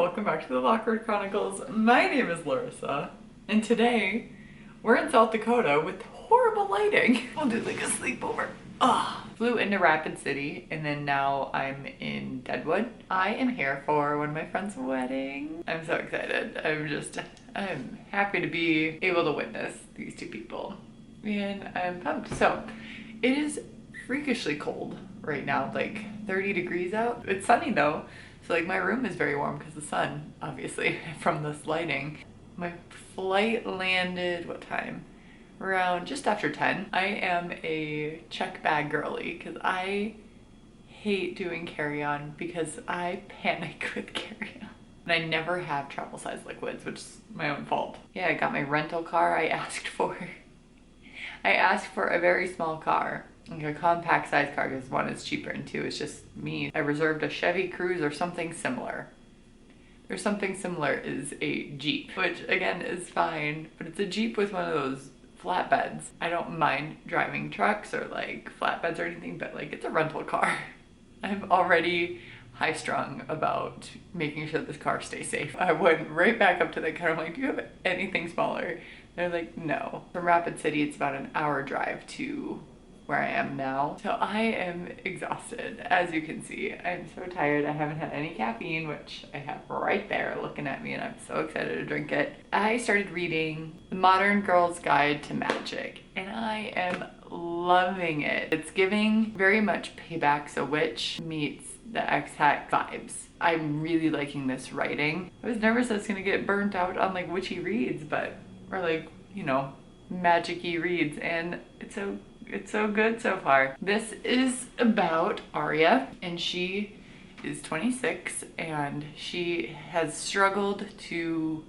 welcome back to the Lockwood Chronicles. My name is Larissa, and today we're in South Dakota with horrible lighting. We'll do like a sleepover. Flew into Rapid City, and then now I'm in Deadwood. I am here for one of my friend's wedding. I'm so excited. I'm happy to be able to witness these two people, and I'm pumped. So it is freakishly cold right now, like 30 degrees out. It's sunny though. So like my room is very warm because the sun, obviously, from this lighting. My flight landed, what time? Around just after 10. I am a check bag girly because I hate doing carry-on because I panic with carry-on. And I never have travel size liquids, which is my own fault. Yeah, I got my rental car I asked for. I asked for a very small car. Like a compact size car because one is cheaper and two is just me. I reserved a Chevy Cruze or something similar. Or something similar is a Jeep, which again is fine, but it's a Jeep with one of those flatbeds. I don't mind driving trucks or like flatbeds or anything, but like it's a rental car. I'm already high strung about making sure this car stays safe. I went right back up to the car. I'm like, do you have anything smaller? They're like, no. From Rapid City, it's about an hour drive to where I am now. So I am exhausted, as you can see. I'm so tired. I haven't had any caffeine, which I have right there looking at me, and I'm so excited to drink it. I started reading The Modern Girl's Guide to Magic, and I am loving it. It's giving very much Payback's a Witch meets the X-Hack vibes. I'm really liking this writing. I was nervous I was gonna get burnt out on like witchy reads, or like, you know, magic-y reads, and it's so good so far. This is about Arya, and she is 26 and she has struggled to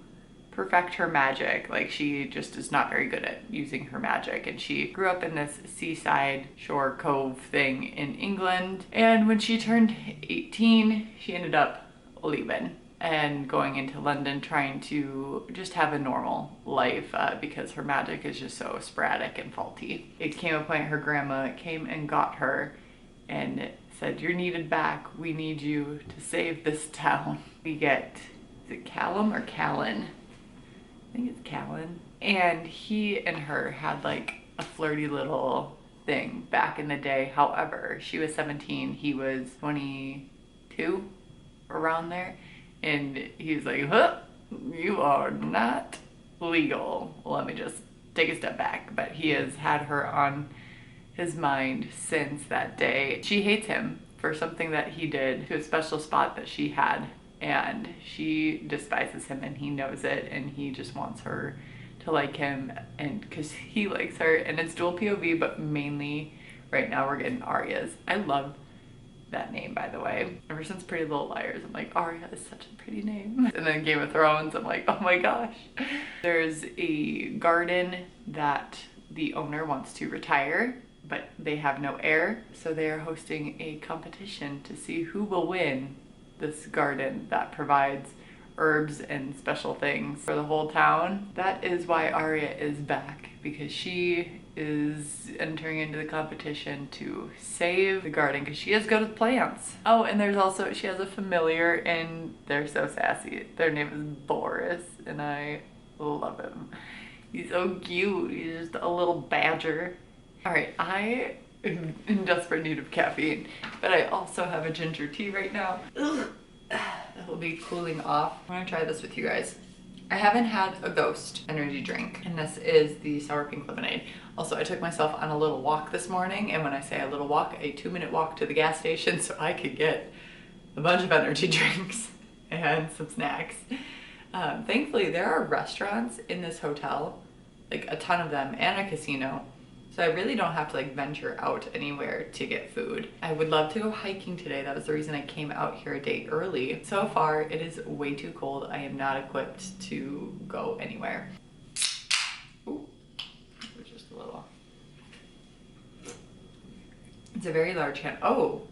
perfect her magic. Like she just is not very good at using her magic, and she grew up in this seaside shore cove thing in England, and when she turned 18 she ended up leaving and going into London trying to just have a normal life because her magic is just so sporadic and faulty. It came a point her grandma came and got her and said, "You're needed back. We need you to save this town." We get, is it Callum or Callan? I think it's Callan. And he and her had like a flirty little thing back in the day. However, she was 17, he was 22, around there. And he's like, huh, you are not legal. Let me just take a step back. But he has had her on his mind since that day. She hates him for something that he did to a special spot that she had. And she despises him, and he knows it, and he just wants her to like him, and because he likes her. And it's dual POV, but mainly right now we're getting Arya's. I love that name, by the way. Ever since Pretty Little Liars, I'm like, Arya is such a pretty name. And then Game of Thrones, I'm like, oh my gosh. There's a garden that the owner wants to retire, but they have no heir, so they are hosting a competition to see who will win this garden that provides herbs and special things for the whole town. That is why Arya is back, because she is entering into the competition to save the garden because she has good with plants. Oh, and there's also, she has a familiar, and they're so sassy. Their name is Boris, and I love him. He's so cute. He's just a little badger. All right, I am in desperate need of caffeine, but I also have a ginger tea right now. Ugh. That will be cooling off. I'm gonna try this with you guys. I haven't had a Ghost energy drink, and this is the sour pink lemonade. Also, I took myself on a little walk this morning, and when I say a little walk, a 2-minute walk to the gas station so I could get a bunch of energy drinks and some snacks. Thankfully, there are restaurants in this hotel, like a ton of them, and a casino. So I really don't have to like venture out anywhere to get food. I would love to go hiking today. That was the reason I came out here a day early. So far, it is way too cold. I am not equipped to go anywhere. Ooh, just a little. It's a very large can. Oh.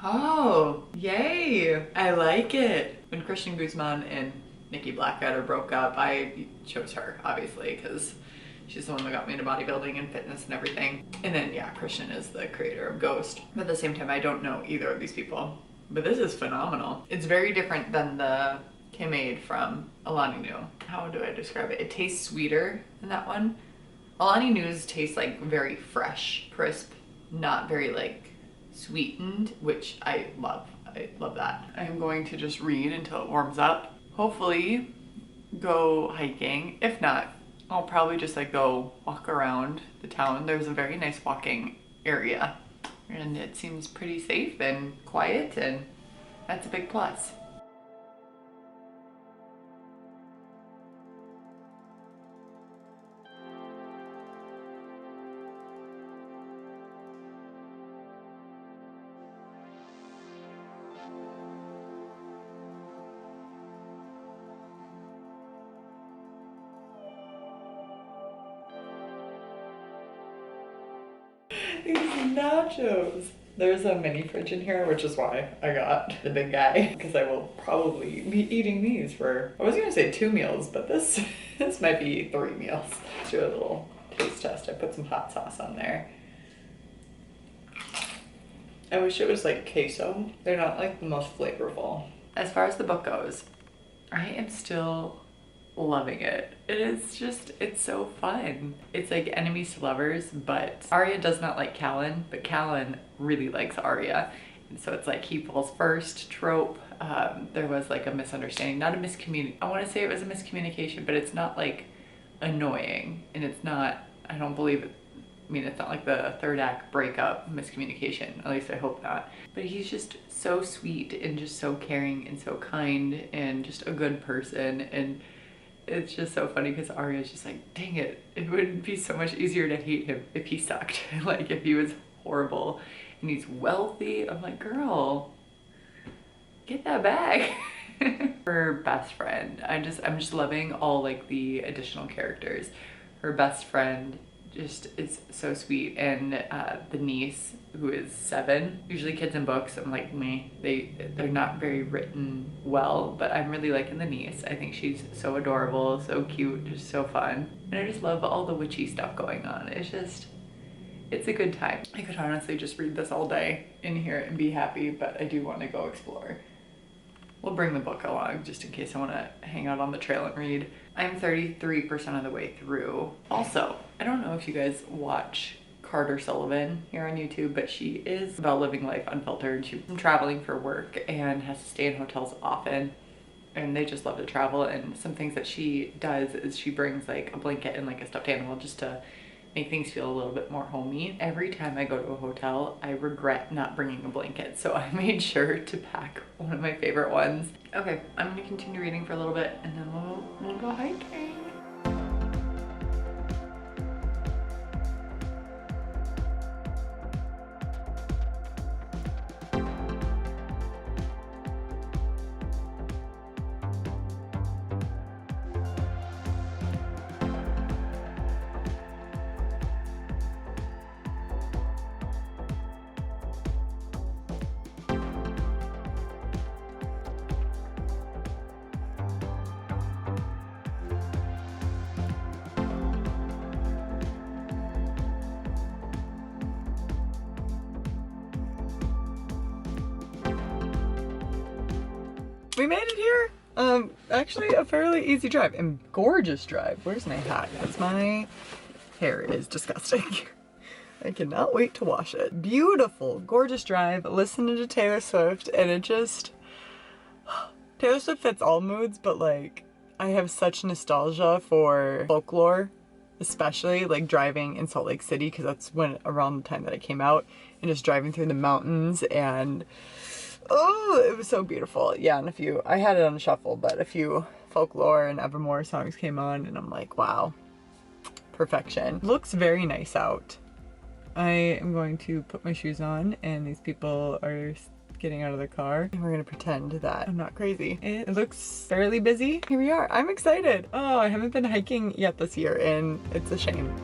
Oh, yay. I like it. When Christian Guzman and Nikki Blackadder broke up, I chose her, obviously, because She's the one that got me into bodybuilding and fitness and everything. And then yeah, Christian is the creator of Ghost. But at the same time, I don't know either of these people. But this is phenomenal. It's very different than the K-Made from Alani Nu. How do I describe it? It tastes sweeter than that one. Alani Nu's taste like very fresh, crisp, not very like sweetened, which I love. I love that. I'm going to just read until it warms up. Hopefully go hiking. If not, I'll probably just like go walk around the town. There's a very nice walking area and it seems pretty safe and quiet, and that's a big plus. These nachos. There's a mini fridge in here, which is why I got the big guy, because I will probably be eating these for, I was gonna say 2 meals, but this might be 3 meals. Let's do a little taste test. I put some hot sauce on there. I wish it was like queso. They're not like the most flavorful. As far as the book goes, I am still loving it. It is just, it's so fun. It's like enemies to lovers, but Arya does not like Callan, but Callan really likes Arya. And so it's like he falls first trope. There was like a misunderstanding, not a miscommunication. I want to say it was a miscommunication, but it's not like annoying, and it's not, I don't believe it. I mean, it's not like the 3rd act breakup miscommunication, at least I hope not. But he's just so sweet and just so caring and so kind and just a good person. And it's just so funny because Arya's just like, dang it, it would be so much easier to hate him if he sucked. Like if he was horrible and he's wealthy. I'm like, girl, get that back. Her best friend, I'm just loving all like the additional characters. Her best friend just is so sweet, and the niece, who is 7. Usually kids in books, I'm like, me, they're not very written well, but I'm really liking the niece. I think she's so adorable, so cute, just so fun. And I just love all the witchy stuff going on. It's a good time. I could honestly just read this all day in here and be happy, but I do want to go explore. We'll bring the book along just in case I want to hang out on the trail and read. I'm 33% of the way through. Also, I don't know if you guys watch Carter Sullivan here on YouTube, but she is about living life unfiltered. She's traveling for work and has to stay in hotels often, and they just love to travel. And some things that she does is she brings like a blanket and like a stuffed animal just to make things feel a little bit more homey. Every time I go to a hotel, I regret not bringing a blanket, so I made sure to pack one of my favorite ones. Okay, I'm gonna continue reading for a little bit and then we'll go hiking. We made it here. Actually a fairly easy drive and gorgeous drive. Where's my hat? Because my hair is disgusting. I cannot wait to wash it. Beautiful, gorgeous drive, listening to Taylor Swift, and it just, Taylor Swift fits all moods, but like, I have such nostalgia for Folklore, especially like driving in Salt Lake City, because that's when, around the time that it came out, and just driving through the mountains, and oh, it was so beautiful. Yeah, and I had it on shuffle, but a few Folklore and Evermore songs came on, and I'm like, wow, perfection. Looks very nice out. I am going to put my shoes on, and these people are getting out of the car, and we're gonna pretend that I'm not crazy. It looks fairly busy. Here we are. I'm excited. Oh, I haven't been hiking yet this year, and it's a shame.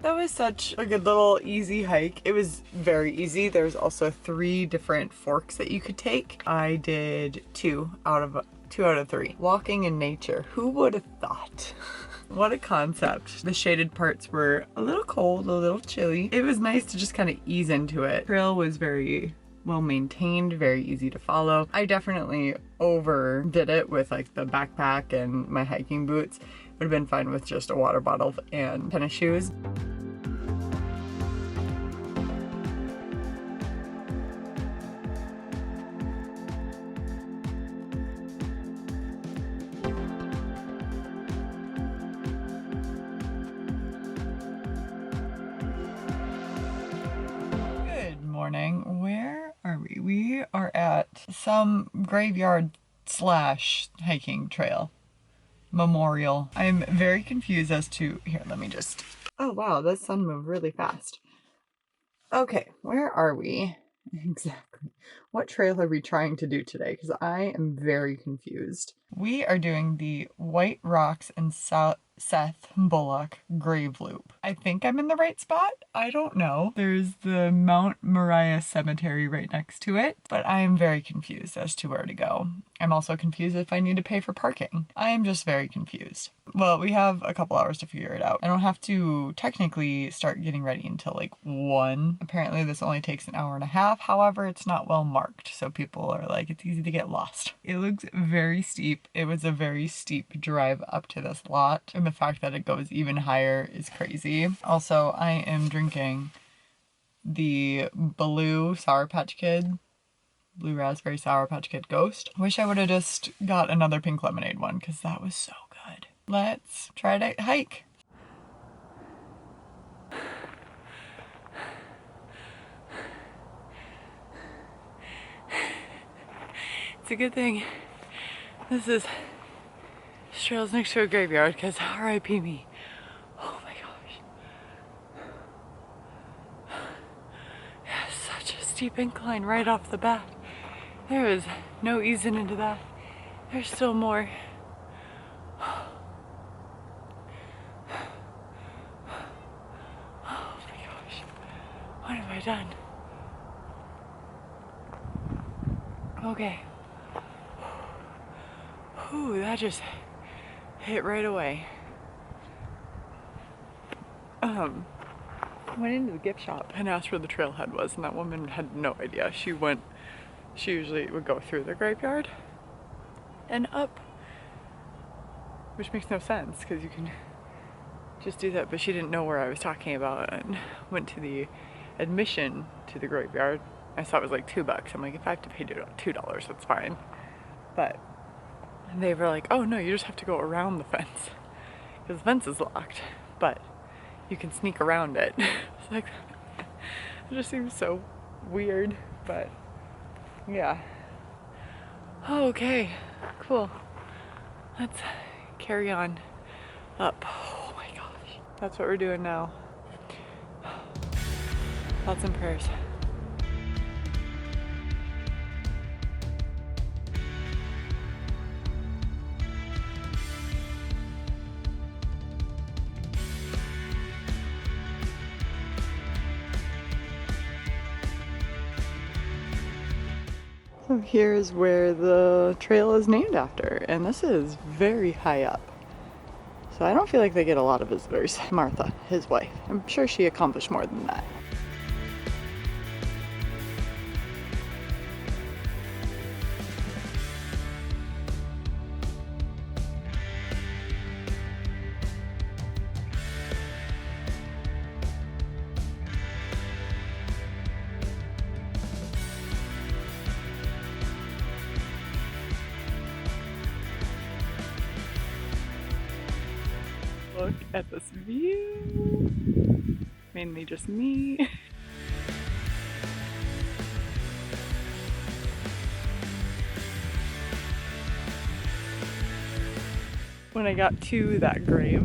That was such a good little easy hike. It was very easy. There's also 3 different forks that you could take. I did 2 out of 3. Walking in nature. Who would have thought? What a concept. The shaded parts were a little cold, a little chilly. It was nice to just kind of ease into it. Trail was very well maintained, very easy to follow. I definitely overdid it with like the backpack and my hiking boots. Would have been fine with just a water bottle and tennis shoes. Morning. Where are we? We are at some graveyard slash hiking trail memorial. I'm very confused as to, here, let me just, oh wow, the sun moved really fast. Okay, where are we exactly? What trail are we trying to do today? Because I am very confused. We are doing the White Rocks and Seth Bullock Grave Loop. I think I'm in the right spot. I don't know. There's the Mount Moriah Cemetery right next to it, but I am very confused as to where to go. I'm also confused if I need to pay for parking. I am just very confused. Well, we have a couple hours to figure it out. I don't have to technically start getting ready until like 1. Apparently this only takes an hour and a half. However, it's not well marked, so people are like, it's easy to get lost. It looks very steep. It was a very steep drive up to this lot, and the fact that it goes even higher is crazy. Also, I am drinking the blue Sour Patch Kid, blue raspberry Sour Patch Kid Ghost. Wish I would have just got another pink lemonade one because that was so good. Let's try to hike. It's a good thing this trail's next to a graveyard because R.I.P. me. Oh my gosh. Yeah, such a steep incline right off the bat. There is no easing into that. There's still more. Oh my gosh. What have I done? Okay. Ooh, that just hit right away. Went into the gift shop and asked where the trailhead was, and that woman had no idea. She usually would go through the graveyard and up, which makes no sense because you can just do that, but she didn't know where I was talking about and went to the admission to the graveyard. I saw it was like $2. I'm like, if I have to pay $2, that's fine. But they were like, oh no, you just have to go around the fence because the fence is locked, but you can sneak around it. It's like, it just seems so weird, but yeah. Oh, okay, cool. Let's carry on up. Oh my gosh. That's what we're doing now. Thoughts and prayers. So here's where the trail is named after, and this is very high up. So I don't feel like they get a lot of visitors. Martha, his wife, I'm sure she accomplished more than that. Look at this view. Mainly just me. When I got to that grave,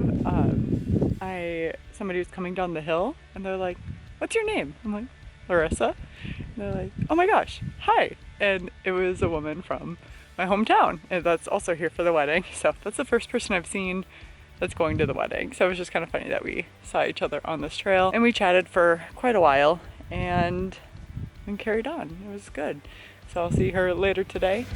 somebody was coming down the hill and they're like, "What's your name?" I'm like, "Larissa." And they're like, "Oh my gosh, hi." And it was a woman from my hometown, and that's also here for the wedding. So that's the first person I've seen that's going to the wedding. So it was just kind of funny that we saw each other on this trail and we chatted for quite a while and carried on. It was good. So I'll see her later today.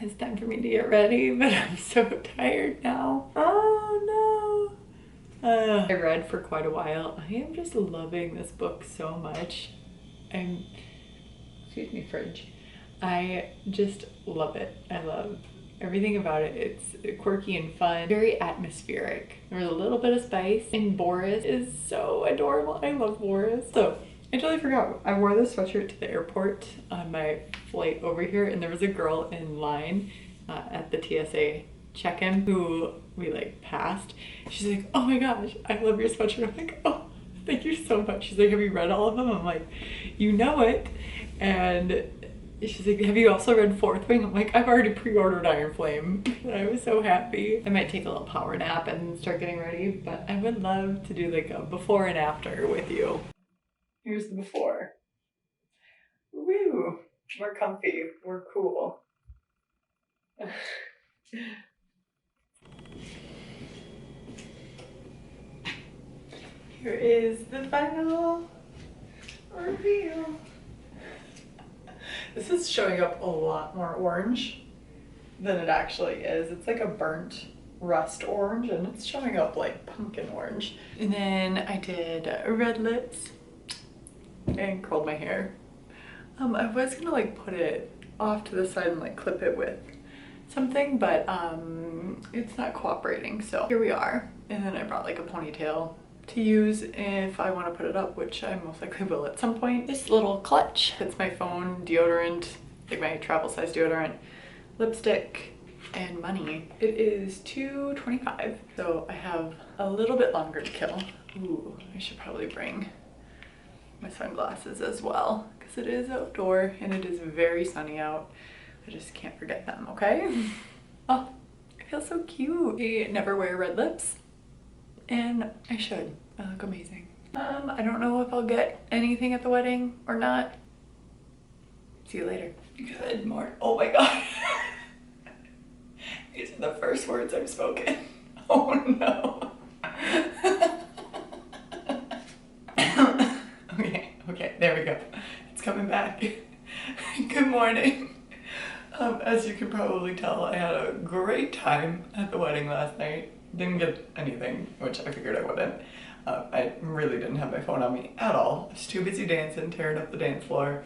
It's time for me to get ready, but I'm so tired now. Oh no. I read for quite a while. I am just loving this book so much. Excuse me, fridge. I just love it. I love everything about it. It's quirky and fun, very atmospheric. There's a little bit of spice, and Boris is so adorable. I love Boris. So I totally forgot. I wore this sweatshirt to the airport on my flight over here, and there was a girl in line at the TSA check-in who we like passed. She's like, "Oh my gosh, I love your sweatshirt." I'm like, "Oh, thank you so much." She's like, "Have you read all of them?" I'm like, "You know it." And she's like, "Have you also read Fourth Wing?" I'm like, "I've already pre-ordered Iron Flame." And I was so happy. I might take a little power nap and start getting ready, but I would love to do like a before and after with you. Here's the before. Woo! We're comfy. We're cool. Here is the final reveal. This is showing up a lot more orange than it actually is. It's like a burnt rust orange and it's showing up like pumpkin orange. And then I did red lips and curled my hair. I was gonna like put it off to the side and like clip it with something, but it's not cooperating, so here we are. And then I brought like a ponytail to use if I want to put it up, which I most likely will at some point. This little clutch, it's my phone, deodorant, like my travel size deodorant, lipstick, and money. It is $2.25, so I have a little bit longer to kill. Ooh, I should probably bring my sunglasses as well because it is outdoor and it is very sunny out. I just can't forget them, okay? Oh, I feel so cute. I never wear red lips and I should. I look amazing. I don't know if I'll get anything at the wedding or not. See you later. Good morning. Oh my god. These are the first words I've spoken. Oh no. Okay, there we go. It's coming back. Good morning. As you can probably tell, I had a great time at the wedding last night. Didn't get anything, which I figured I wouldn't. I really didn't have my phone on me at all. I was too busy dancing, tearing up the dance floor.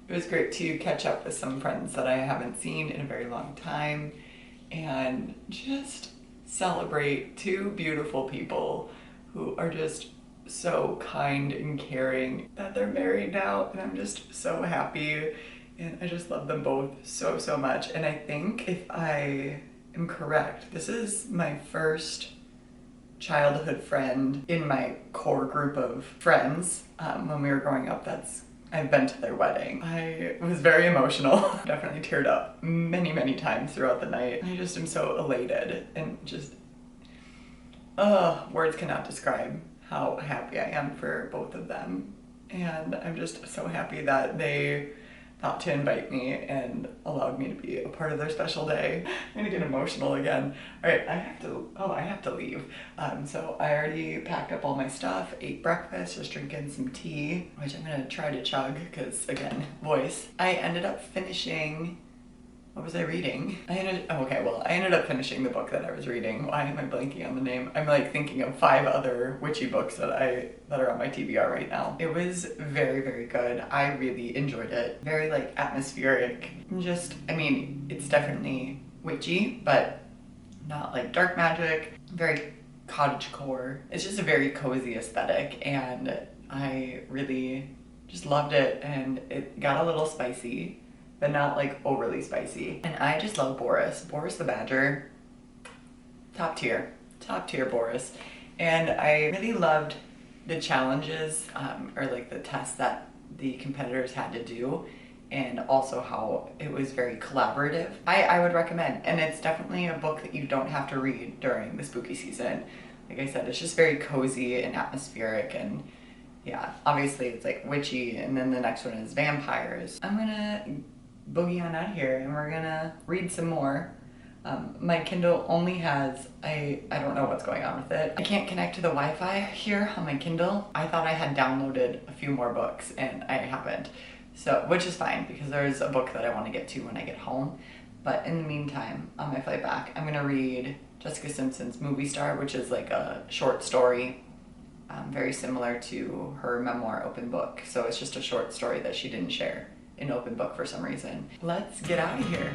It was great to catch up with some friends that I haven't seen in a very long time and just celebrate two beautiful people who are just so kind and caring that they're married now, and I'm just so happy and I just love them both so much. And I think if I am correct, this is my first childhood friend in my core group of friends. When we were growing up, I've been to their wedding. I was very emotional. Definitely teared up many times throughout the night. I just am so elated and just words cannot describe how happy I am for both of them. And I'm just so happy that they thought to invite me and allowed me to be a part of their special day. I'm gonna get emotional again. All right, I have to leave. So I already packed up all my stuff, ate breakfast, just drinking some tea, which I'm gonna try to chug because again, voice. I ended up finishing, what was I reading? I ended up finishing the book that I was reading. Why am I blanking on the name? I'm like thinking of 5 other witchy books that are on my TBR right now. It was very good. I really enjoyed it. Very like atmospheric. It's definitely witchy, but not like dark magic. Very cottagecore. It's just a very cozy aesthetic and I really just loved it, and it got a little spicy, but not like overly spicy. And I just love Boris. Boris the Badger, top tier Boris. And I really loved the challenges or like the tests that the competitors had to do and also how it was very collaborative. I would recommend, and it's definitely a book that you don't have to read during the spooky season. Like I said, it's just very cozy and atmospheric, and yeah, obviously it's like witchy, and then the next one is vampires. I'm gonna boogie on out here and we're gonna read some more. My Kindle only has, I don't know what's going on with it. I can't connect to the Wi-Fi here on my Kindle. I thought I had downloaded a few more books and I haven't. So, which is fine because there's a book that I want to get to when I get home. But in the meantime, on my flight back, I'm gonna read Jessica Simpson's Movie Star, which is like a short story, very similar to her memoir Open Book. So it's just a short story that she didn't share in Open Book for some reason. Let's get out of here.